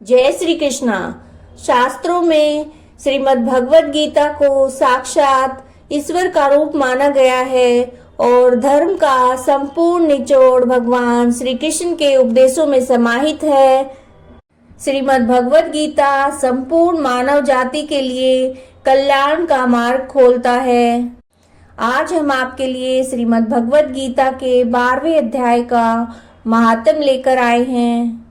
जय श्री कृष्णा। शास्त्रों में श्रीमद् भगवत गीता को साक्षात ईश्वर का रूप माना गया है और धर्म का संपूर्ण निचोड़ भगवान श्री कृष्ण के उपदेशों में समाहित है। श्रीमद् भगवत गीता संपूर्ण मानव जाति के लिए कल्याण का मार्ग खोलता है। आज हम आपके लिए श्रीमद् भगवत गीता के 12वें अध्याय का महात्म्य लेकर आए हैं।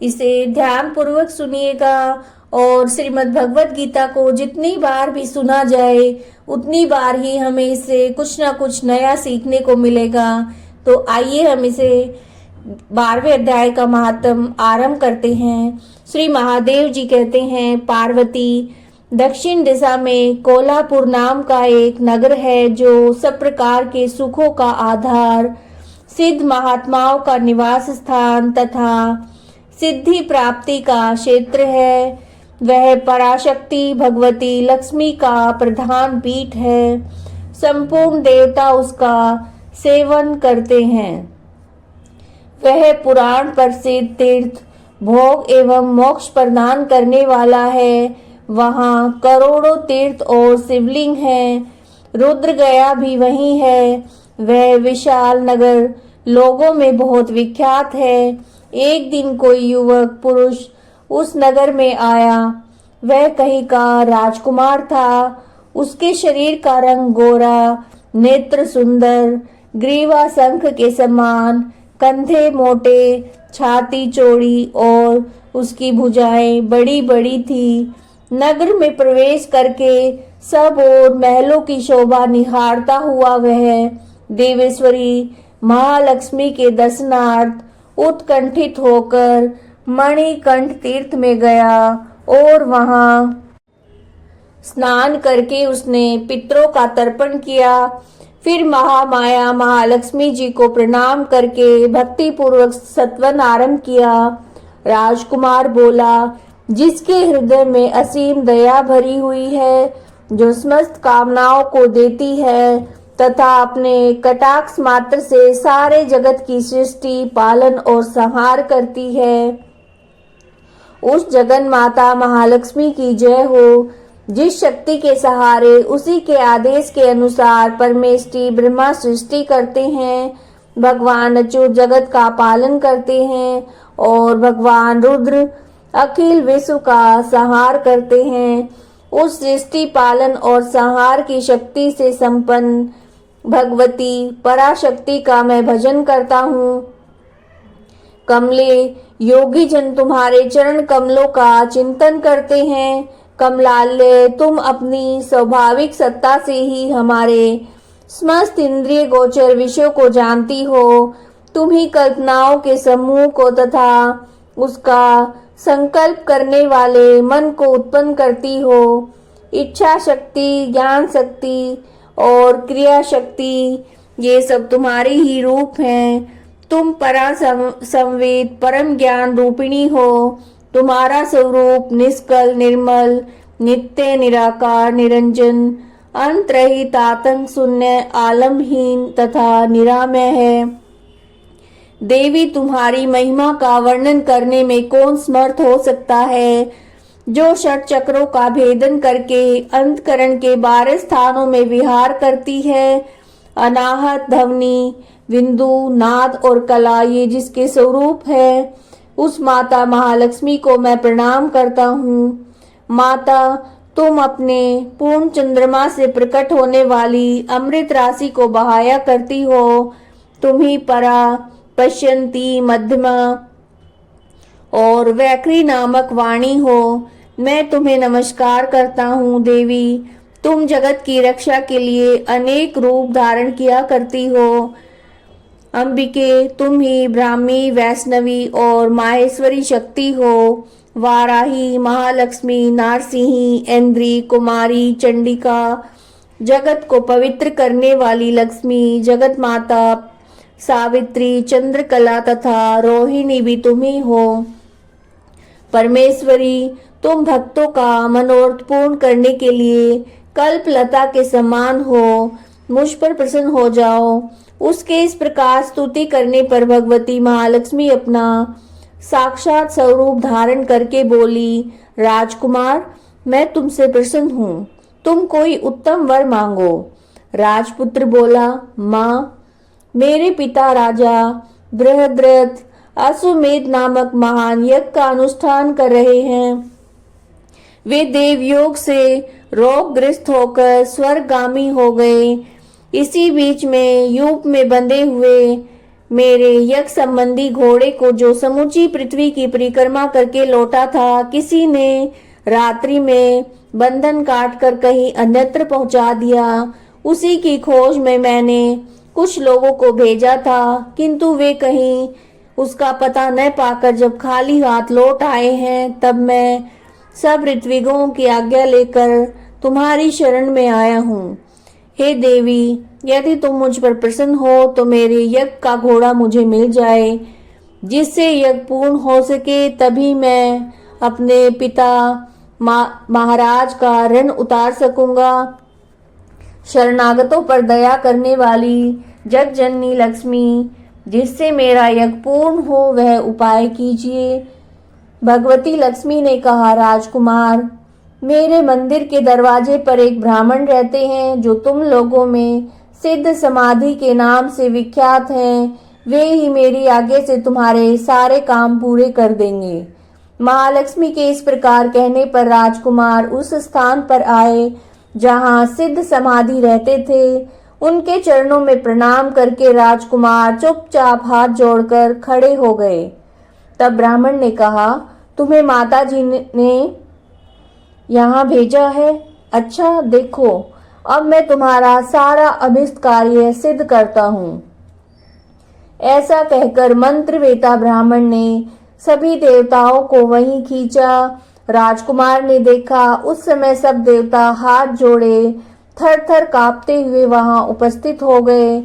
इसे ध्यान पूर्वक सुनिएगा और श्रीमद् भगवत गीता को जितनी बार भी सुना जाए उतनी बार ही हमें इससे कुछ ना कुछ नया सीखने को मिलेगा। तो आइए हम इसे 12वें अध्याय का महात्म्य आरंभ करते हैं। श्री महादेव जी कहते हैं, पार्वती, दक्षिण दिशा में कोल्हापुर नाम का एक नगर है जो सब प्रकार के सुखों का आधार, सिद्ध महात्माओं का निवास स्थान तथा सिद्धि प्राप्ति का क्षेत्र है। वह पराशक्ति भगवती लक्ष्मी का प्रधान पीठ है। संपूर्ण देवता उसका सेवन करते हैं। वह पुराण प्रसिद्ध तीर्थ, भोग एवं मोक्ष प्रदान करने वाला है। वहाँ करोड़ों तीर्थ और शिवलिंग हैं। रुद्र गया भी वही है। वह विशाल नगर लोगों में बहुत विख्यात है। एक दिन कोई युवक पुरुष उस नगर में आया। वह कहीं का राजकुमार था। उसके शरीर का रंग गोरा, नेत्र सुंदर, ग्रीवा शंख के समान, कंधे मोटे, छाती चौड़ी और उसकी भुजाएं बड़ी बड़ी थी। नगर में प्रवेश करके सब ओर महलों की शोभा निहारता हुआ वह देवेश्वरी महालक्ष्मी के दर्शनार्थ उत्कंठित होकर मणिकंठ तीर्थ में गया और वहां स्नान करके उसने पितरों का तर्पण किया। फिर महामाया महालक्ष्मी जी को प्रणाम करके भक्ति पूर्वक सत्वन आरंभ किया। राजकुमार बोला, जिसके हृदय में असीम दया भरी हुई है, जो समस्त कामनाओं को देती है तथा अपने कटाक्ष मात्र से सारे जगत की सृष्टि, पालन और संहार करती है, उस जगन माता महालक्ष्मी की जय हो। जिस शक्ति के सहारे उसी के आदेश के अनुसार परमेष्टि ब्रह्मा सृष्टि करते हैं, भगवान अच्युत जगत का पालन करते हैं और भगवान रुद्र अखिल विश्व का संहार करते हैं। उस सृष्टि, पालन और संहार की शक्ति से संपन्न भगवती पराशक्ति का मैं भजन करता हूँ। कमले, योगी जन तुम्हारे चरण कमलों का चिंतन करते हैं। कमलालय, तुम अपनी स्वाभाविक सत्ता से ही हमारे समस्त इंद्रिय गोचर विषयों को जानती हो। तुम ही कल्पनाओं के समूह को तथा उसका संकल्प करने वाले मन को उत्पन्न करती हो। इच्छा शक्ति, ज्ञान शक्ति और क्रिया शक्ति, ये सब तुम्हारे ही रूप हैं। तुम परा संवेद परम ज्ञान रूपिणी हो। तुम्हारा स्वरूप निष्कल, निर्मल, नित्य, निराकार, निरंजन, अंत रहित, आतंक शून्य, आलमहीन तथा निरामय है। देवी, तुम्हारी महिमा का वर्णन करने में कौन समर्थ हो सकता है, जो षट चक्रों का भेदन करके अंतकरण के 12 स्थानों में विहार करती है। अनाहत, ध्वनि, बिंदु, नाद और कला, ये जिसके स्वरूप है, उस माता महालक्ष्मी को मैं प्रणाम करता हूँ। माता, तुम अपने पूर्ण चंद्रमा से प्रकट होने वाली अमृत राशि को बहाया करती हो। तुम ही परा, पश्यंती, मध्यमा और वैखरी नामक वाणी हो। मैं तुम्हें नमस्कार करता हूँ। देवी, तुम जगत की रक्षा के लिए अनेक रूप धारण किया करती हो। अंबिके, तुम ही ब्राह्मी, वैष्णवी और माहेश्वरी शक्ति हो। वाराही, महालक्ष्मी, नारसिंही, इंद्री, कुमारी, चंडिका, जगत को पवित्र करने वाली लक्ष्मी, जगत माता, सावित्री, चंद्रकला तथा रोहिणी भी तुम ही हो। परमेश्वरी, तुम भक्तों का मनोरथ पूर्ण करने के लिए कल्पलता के समान हो। मुझ पर प्रसन्न हो जाओ। उसके इस प्रकार स्तुति करने पर भगवती महालक्ष्मी अपना साक्षात स्वरूप धारण करके बोली, राजकुमार, मैं तुमसे प्रसन्न हूँ, तुम कोई उत्तम वर मांगो। राजपुत्र बोला, माँ, मेरे पिता राजा बृहद्रथ अश्वमेध नामक महान यज्ञ का अनुष्ठान कर रहे हैं। वे देवयोग से रोगग्रस्त होकर स्वर्गगामी हो गए। इसी बीच में यूप में बंधे हुए मेरे यज्ञ संबंधी घोड़े को, जो समूची पृथ्वी की परिक्रमा करके लौटा था, किसी ने रात्रि में बंधन काट कर कहीं अन्यत्र पहुंचा दिया। उसी की खोज में मैंने कुछ लोगों को भेजा था, किंतु वे कहीं उसका पता न पाकर जब खाली हाथ लौट आए हैं, तब मैं सब ऋत्विकों की आज्ञा लेकर तुम्हारी शरण में आया हूँ। हे देवी, यदि तुम मुझ पर प्रसन्न हो तो मेरे यज्ञ का घोड़ा मुझे मिल जाए, जिससे यज्ञ पूर्ण हो सके। तभी मैं अपने पिता महाराज का ऋण उतार सकूंगा। शरणागतों पर दया करने वाली जगजननी लक्ष्मी, जिससे मेरा यज्ञ पूर्ण हो, वह उपाय कीजिए। भगवती लक्ष्मी ने कहा, राजकुमार, मेरे मंदिर के दरवाजे पर एक ब्राह्मण रहते हैं, जो तुम लोगों में सिद्ध समाधि के नाम से विख्यात हैं। वे ही मेरी आज्ञा से तुम्हारे सारे काम पूरे कर देंगे। महालक्ष्मी के इस प्रकार कहने पर राजकुमार उस स्थान पर आए जहां सिद्ध समाधि रहते थे। उनके चरणों में प्रणाम करके राजकुमार चुपचाप हाथ जोड़कर खड़े हो गए। तब ब्राह्मण ने कहा, तुम्हें माता जी ने यहाँ भेजा है? अच्छा, देखो, अब मैं तुम्हारा सारा अभिष्ट कार्य सिद्ध करता हूँ। ऐसा कहकर मंत्रवेता ब्राह्मण ने सभी देवताओं को वहीं खींचा। राजकुमार ने देखा, उस समय सब देवता हाथ जोड़े थर थर कांपते हुए वहां उपस्थित हो गए।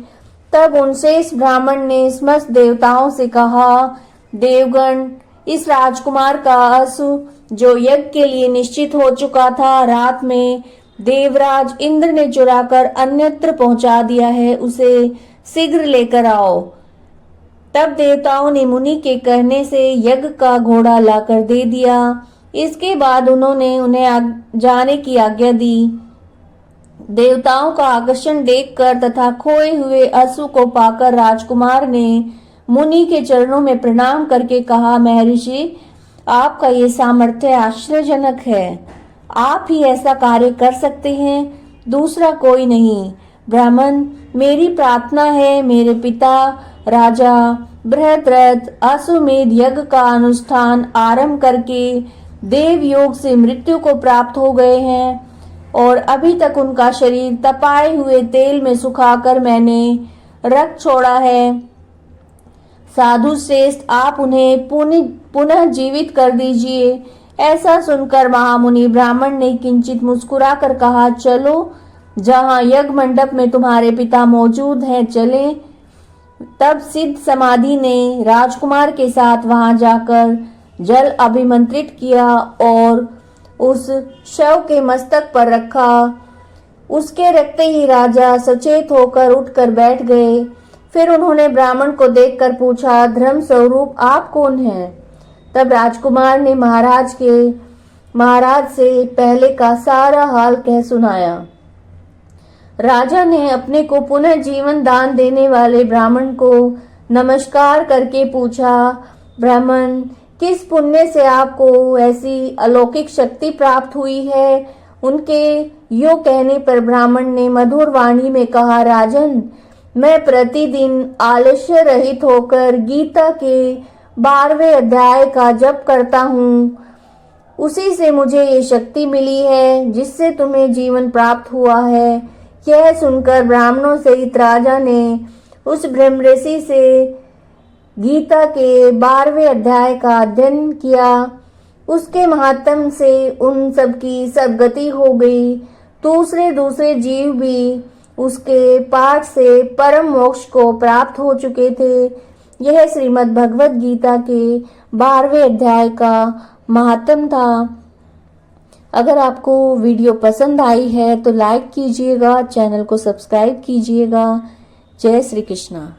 तब उनसे इस ब्राह्मण ने समस्त देवताओं से कहा, देवगण, इस राजकुमार का अश्व, जो यज्ञ के लिए निश्चित हो चुका था, रात में देवराज इंद्र ने चुराकर अन्यत्र पहुंचा दिया है, उसे शीघ्र लेकर आओ। तब देवताओं ने मुनि के कहने से यज्ञ का घोड़ा लाकर दे दिया। इसके बाद उन्होंने उन्हें जाने की आज्ञा दी। देवताओं का आकर्षण देखकर तथा खोए हुए अश्व को पाकर राजकुमार ने मुनि के चरणों में प्रणाम करके कहा, महर्षि, आपका ये सामर्थ्य आश्चर्यजनक है। आप ही ऐसा कार्य कर सकते हैं, दूसरा कोई नहीं। ब्राह्मण, मेरी प्रार्थना है, मेरे पिता राजा बृहद्रथ अश्वमेध यज्ञ का अनुष्ठान आरंभ करके देव योग से मृत्यु को प्राप्त हो गए हैं और अभी तक उनका शरीर तपाए हुए तेल में सुखाकर मैंने रख छोड़ा है। साधु श्रेष्ठ, आप उन्हें पुनः जीवित कर दीजिए। ऐसा सुनकर महामुनि ब्राह्मण ने किंचित मुस्कुरा कर कहा, चलो, जहाँ यज्ञ मंडप में तुम्हारे पिता मौजूद हैं, चलें। तब सिद्ध समाधि ने राजकुमार के साथ वहां जाकर जल अभिमंत्रित किया और उस शव के मस्तक पर रखा। उसके रखते ही राजा सचेत होकर उठकर बैठ गए। फिर उन्होंने ब्राह्मण को देखकर पूछा, धर्म स्वरूप, आप कौन हैं? तब राजकुमार ने महाराज से पहले का सारा हाल कह सुनाया। राजा ने अपने को पुनः जीवन दान देने वाले ब्राह्मण को नमस्कार करके पूछा, ब्राह्मण, किस पुण्य से आपको ऐसी अलौकिक शक्ति प्राप्त हुई है? उनके यो कहने पर ब्राह्मण ने मधुर वाणी में कहा, राजन, मैं प्रतिदिन आलस्य रहित होकर गीता के 12वें अध्याय का जप करता हूँ। उसी से मुझे ये शक्ति मिली है जिससे तुम्हें जीवन प्राप्त हुआ है। यह सुनकर ब्राह्मणों सहित राजा ने उस ब्रह्मऋषि से गीता के 12वें अध्याय का अध्ययन किया। उसके महात्म से उन सबकी सद्गति हो गई। दूसरे जीव भी उसके पाठ से परम मोक्ष को प्राप्त हो चुके थे। यह श्रीमद् भगवत गीता के 12वें अध्याय का महात्म था। अगर आपको वीडियो पसंद आई है तो लाइक कीजिएगा, चैनल को सब्सक्राइब कीजिएगा। जय श्री कृष्णा।